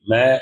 मैं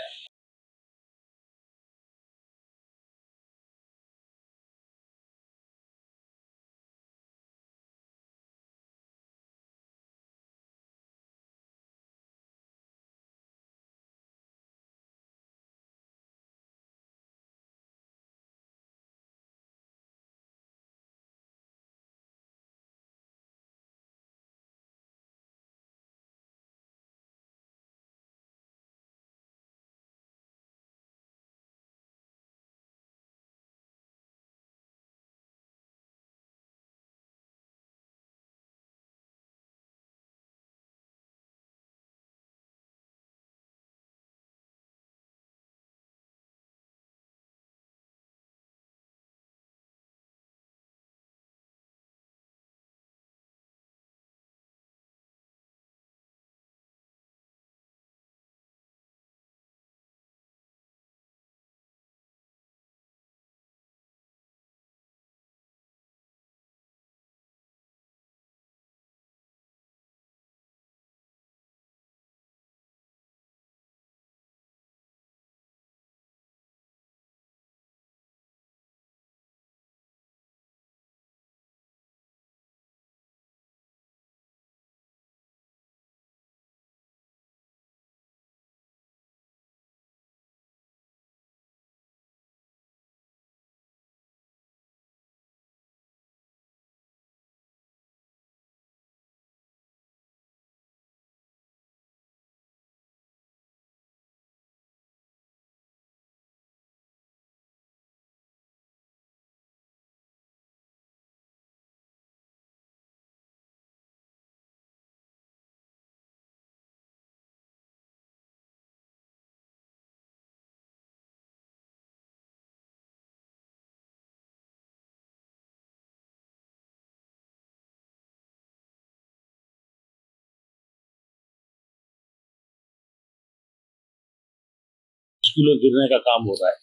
स्कूलों गिरने का काम हो रहा है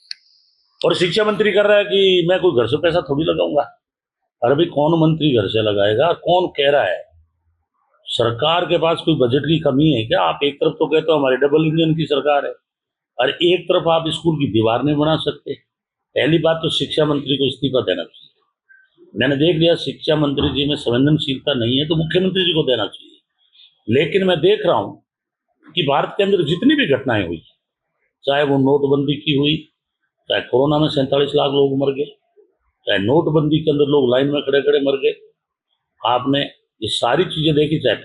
और शिक्षा मंत्री कर रहा है कि मैं कोई घर से पैसा थोड़ी लगाऊंगा। अरे भाई, कौन मंत्री घर से लगाएगा? कौन कह रहा है? सरकार के पास कोई बजट की कमी है क्या? आप एक तरफ तो कहते हो हमारी डबल इंजन की सरकार है और एक तरफ आप स्कूल की दीवार नहीं बना सकते। पहली बात तो शिक्षा मंत्री को इस्तीफा देना चाहिए। मैंने देख लिया शिक्षा मंत्री जी में संवेदनशीलता नहीं है तो मुख्यमंत्री जी को देना चाहिए। लेकिन मैं देख रहा हूं कि भारत के अंदर जितनी भी घटनाएं हुई, चाहे वो नोटबंदी की हुई, चाहे कोरोना में 47 लाख लोग मर गए, चाहे नोटबंदी के अंदर लोग लाइन में खड़े खड़े मर गए, आपने ये सारी चीजें देखी, चाहे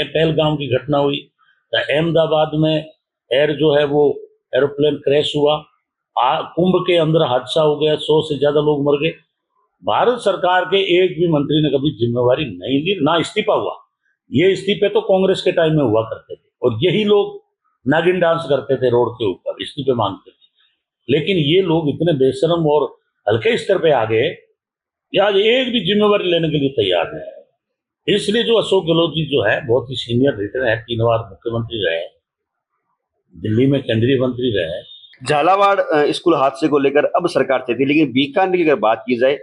पहलगाम की घटना हुई, चाहे अहमदाबाद में एयर जो है वो एरोप्लेन क्रैश हुआ, कुंभ के अंदर हादसा हो गया, 100 से ज्यादा लोग मर गए। भारत सरकार के एक भी मंत्री ने कभी जिम्मेवारी नहीं ली, ना इस्तीफा हुआ। ये इस्तीफे तो कांग्रेस के टाइम में हुआ करते थे और यही लोग नागिन डांस करते थे रोड के ऊपर, इस्तीफे मांगते थे। लेकिन ये लोग इतने बेशरम और हल्के स्तर पे आ गए कि आज एक भी जिम्मेवारी लेने के लिए तैयार नहीं। इसलिए जो अशोक गहलोत जी जो है बहुत ही सीनियर लीडर है, 3 बार मुख्यमंत्री रहे, दिल्ली में केंद्रीय मंत्री रहे। झालावाड़ स्कूल हादसे को लेकर अब सरकार चेती, लेकिन बीकानेर की अगर बात की जाए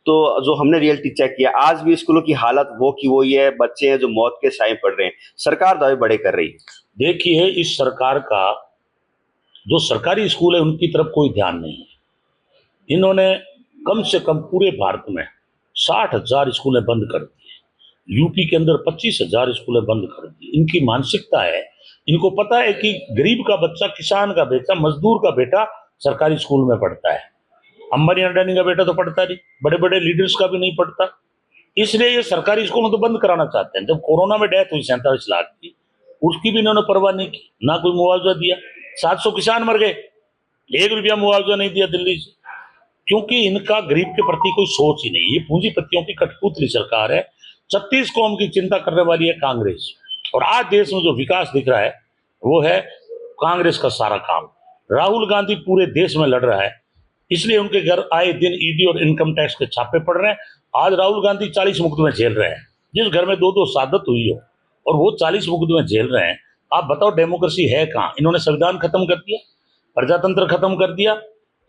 तो जो हमने रियलिटी चेक किया, आज भी स्कूलों की हालत वो की वही है। बच्चे हैं जो मौत के साए पड़ रहे हैं, सरकार दावे बड़े कर रही है। देखिए, इस सरकार का जो सरकारी स्कूल है उनकी तरफ कोई ध्यान नहीं है। इन्होंने कम से कम पूरे भारत में 60,000 स्कूलें बंद कर दी, यूपी के अंदर 25,000 स्कूलें बंद कर दी। इनकी मानसिकता है, इनको पता है कि गरीब का बच्चा, किसान का बेटा, मजदूर का बेटा सरकारी स्कूल में पढ़ता है। अंबानी अडानी का बेटा तो पढ़ता नहीं, बड़े बड़े लीडर्स का भी नहीं पढ़ता। इसलिए ये सरकारी स्कूल तो बंद कराना चाहते हैं। जब कोरोना में डेथ हुई 47 लाख की, उसकी भी इन्होंने परवाह नहीं की, ना कोई मुआवजा दिया। 700 किसान मर गए, 1 रुपया मुआवजा नहीं दिया दिल्ली से, क्योंकि इनका गरीब के प्रति कोई सोच ही नहीं। ये पूंजीपतियों की कठपुतली सरकार है। 36 कौम की चिंता करने वाली है कांग्रेस। और आज देश में जो विकास दिख रहा है वो है कांग्रेस का सारा काम। राहुल गांधी पूरे देश में लड़ रहा है, इसलिए उनके घर आए दिन ईडी और इनकम टैक्स के छापे पड़ रहे हैं। आज राहुल गांधी 40 मुकदमे झेल रहे हैं, जिस घर में 2-2 शहादत हुई हो और वो 40 मुकदमे झेल रहे हैं। आप बताओ डेमोक्रेसी है कहाँ? इन्होंने संविधान खत्म कर दिया, प्रजातंत्र खत्म कर दिया,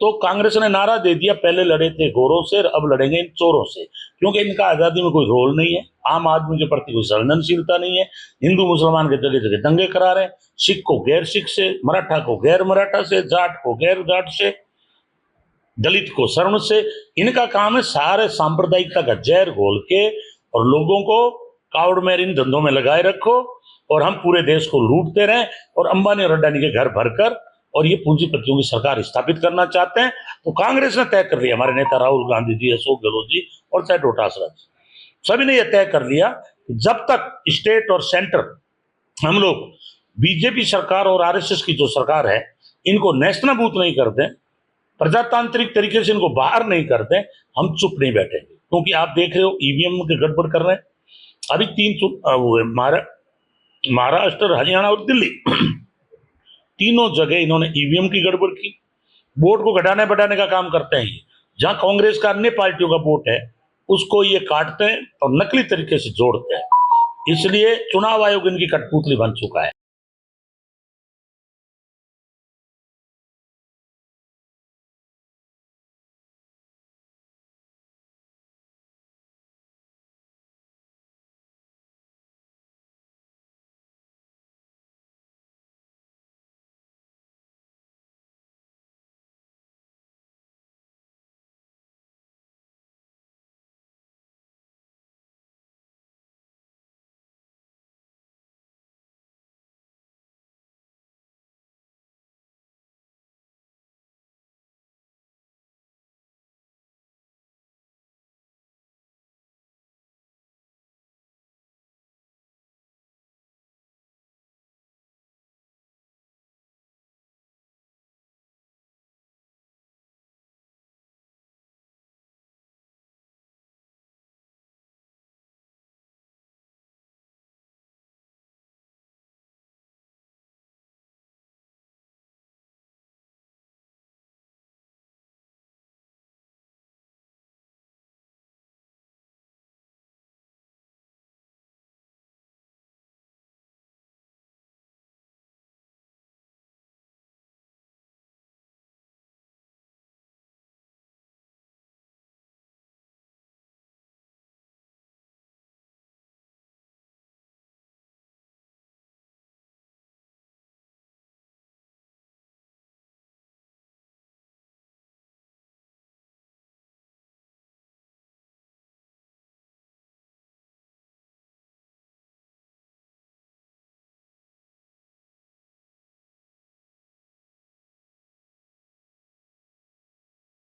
तो कांग्रेस ने नारा दे दिया, पहले लड़े थे गोरों से, अब लड़ेंगे इन चोरों से, क्योंकि इनका आजादी में कोई रोल नहीं है, आम आदमी के प्रति कोई संवेदनशीलता नहीं है। हिंदू मुसलमान के जगह जगह दंगे करा रहे हैं, सिख को गैर सिख से, मराठा को गैर मराठा से, जाट को गैर जाट से, दलित को सर्ण से। इनका काम है सारे सांप्रदायिकता का जहर घोल के और लोगों को कावड़ में इन धंधों में लगाए रखो और हम पूरे देश को लूटते रहें और अंबानी और अडानी के घर भरकर और ये पूंजीपतियों की सरकार स्थापित करना चाहते हैं। तो कांग्रेस ने तय कर लिया, हमारे नेता राहुल गांधी जी, अशोक गहलोत जी और चाहे डोटासरा जी, सभी ने यह तय कर लिया कि जब तक स्टेट और सेंटर हम लोग बीजेपी सरकार और आरएसएस की जो सरकार है इनको नेस्तनाबूत नहीं कर दें, प्रजातांत्रिक तरीके से इनको बाहर नहीं कर दें, हम चुप नहीं बैठेंगे। क्योंकि आप देख रहे हो ईवीएम के गड़बड़ कर रहे हैं, अभी 3 महाराष्ट्र, हरियाणा और दिल्ली तीनों जगह इन्होंने ईवीएम की गड़बड़ की, वोट को घटाने बढ़ाने का काम करते हैं ये। जहां कांग्रेस का अन्य पार्टियों का वोट है उसको ये काटते हैं और नकली तरीके से जोड़ते हैं, इसलिए चुनाव आयोग इनकी कठपुतली बन चुका है।